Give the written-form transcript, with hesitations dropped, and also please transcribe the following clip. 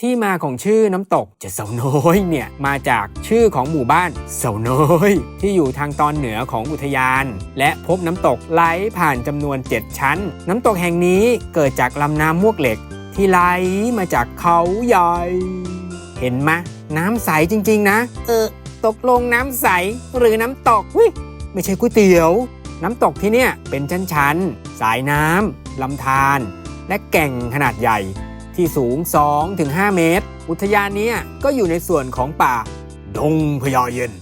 ที่มาของชื่อน้ำตกเจ็ดเสาน้อยเนี่ยมาจากชื่อของหมู่บ้านเสาน้อยที่อยู่ทางตอนเหนือของอุทยานและพบน้ำตกไหลผ่านจำนวน7ชั้นน้ำตกแห่งนี้เกิดจากลำน้ำมวกเหล็กที่ไหลมาจากเขาใหญ่เห็นไหมน้ำใสจริงๆนะตกลงน้ำใสหรือน้ำตกไม่ใช่ก๋วยเตี๋ยวน้ำตกที่เนี่ยเป็นชั้นๆสายน้ำลำธารและแก่งขนาดใหญ่ที่สูง 2-5 เมตรอุทยานนี้ก็อยู่ในส่วนของป่าดงพญาเย็น